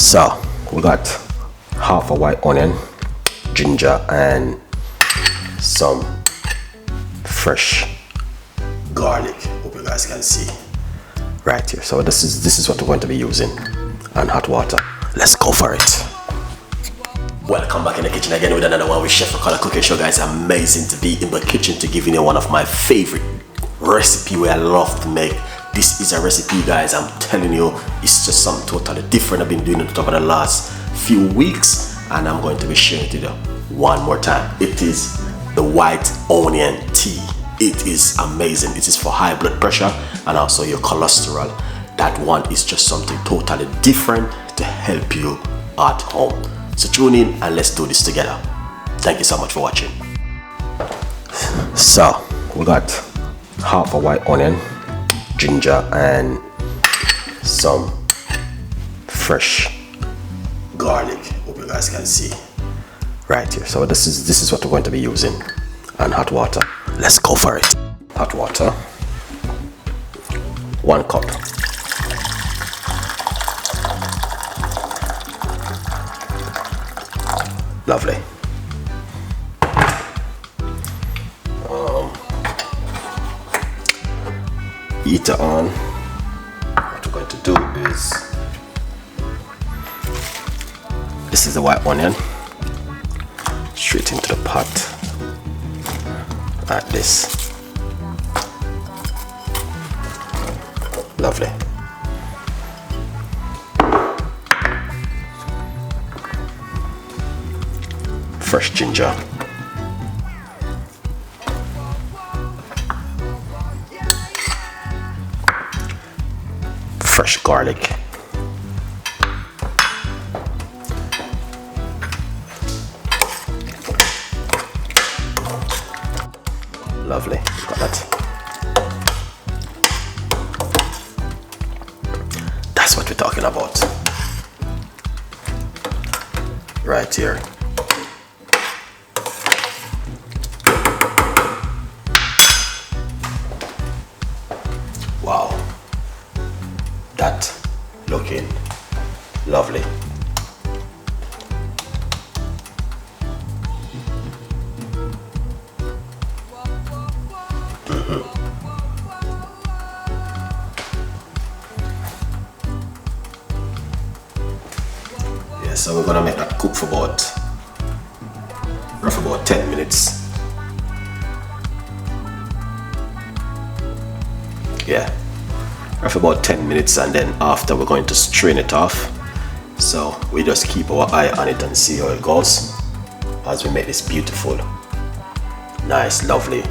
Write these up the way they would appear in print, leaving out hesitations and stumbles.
So we got half a white onion, ginger, and some fresh garlic. Hope you guys can see right here. So this is what we're going to be using, and hot water. Let's go for it. Welcome back in the kitchen again with another one with Chef Ricardo Cooking Show, guys. Amazing to be in the kitchen to give you one of my favorite recipe where I love to make. This is a recipe, guys, I'm telling you, it's just something totally different. I've been doing it over the last few weeks, and I'm going to be sharing it with you one more time. It is the white onion tea. It is amazing. It is for high blood pressure and also your cholesterol. That one is just something totally different to help you at home. So tune in and let's do this together. Thank you so much for watching. So we got half a white onion, ginger, and some fresh garlic. Hope you guys can see right here. So this is what we're going to be using, and hot water. Let's go for it. Hot water, 1 cup. Lovely. Heater on. What we're going to do is, this is the white onion, straight into the pot like this. Lovely. Fresh ginger, fresh garlic, lovely. Got that. That's what we're talking about right here. Wow, that looking lovely. Yeah, so we're gonna make that cook for roughly about 10 minutes. Yeah, roughly about 10 minutes, and then after we're going to strain it off. So we just keep our eye on it and see how it goes as we make this beautiful, nice, lovely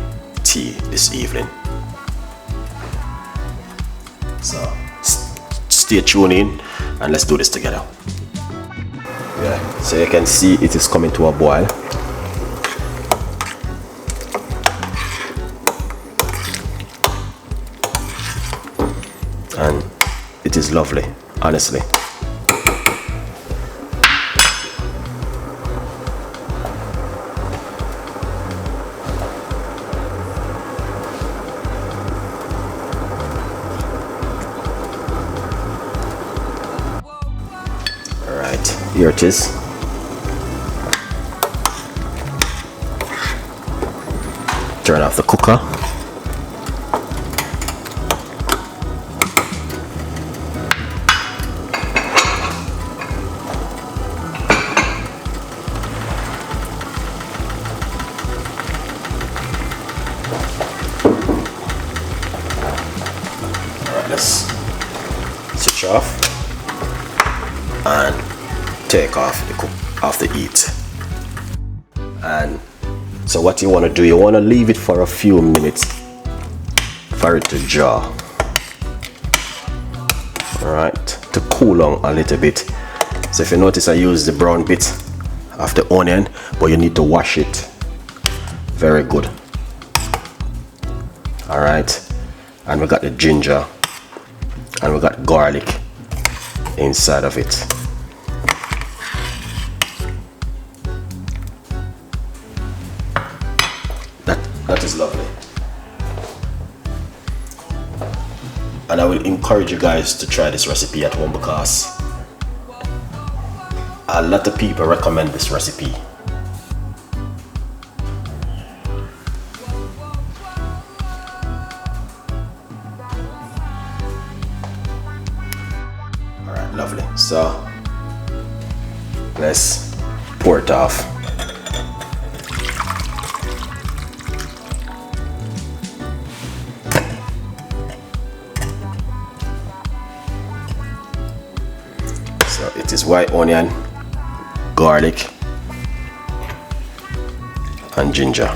tea this evening. So stay tuned in and let's do this together. Yeah, so you can see it is coming to a boil. And it is lovely, honestly. Alright, here it is. Turn off the cooker. Let's switch off and take off the heat. And so what you want to do, you want to leave it for a few minutes for it to draw. Alright, to cool down a little bit. So if you notice, I use the brown bit of the onion, but you need to wash it very good. Alright, and we got the ginger and we got garlic inside of it. That is lovely. And I will encourage you guys to try this recipe at home, because a lot of people recommend this recipe. All right, lovely. So let's pour it off. So it is white onion, garlic, and ginger.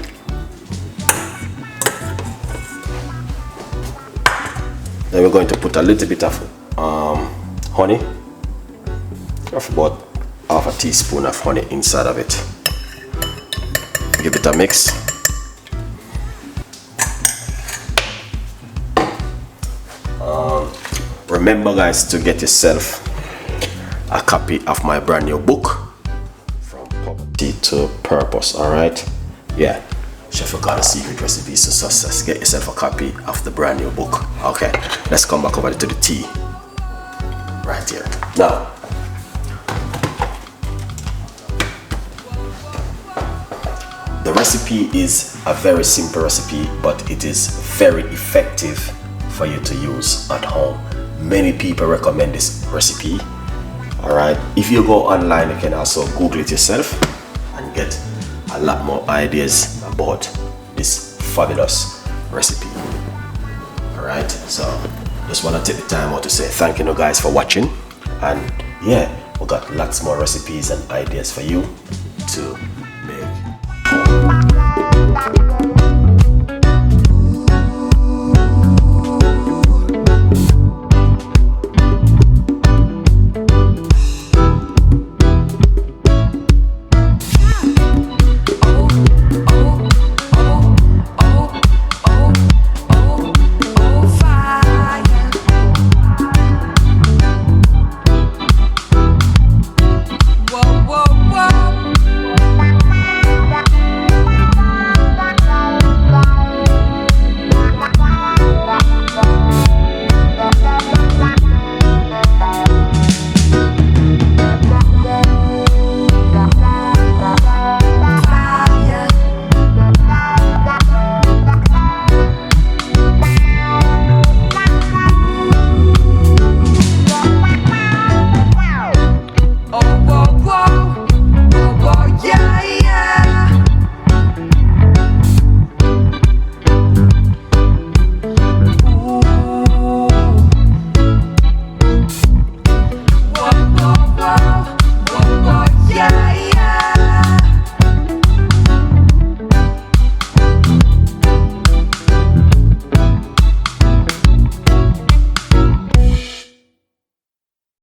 Then we're going to put a little bit of honey, of about half a teaspoon of honey inside of it. Give it a mix. Remember guys to get yourself a copy of my brand new book, From Poverty to Purpose. All right, yeah, Chef Ricardo Secret Recipes to Success. Get yourself a copy of the brand new book. Okay, let's come back over to the tea right here. Now, the recipe is a very simple recipe, but it is very effective for you to use at home. Many people recommend this recipe. All right, if you go online, you can also Google it yourself and get a lot more ideas about this fabulous recipe. All right, so just want to take the time out to say thank you guys for watching, and yeah, we got lots more recipes and ideas for you to make home.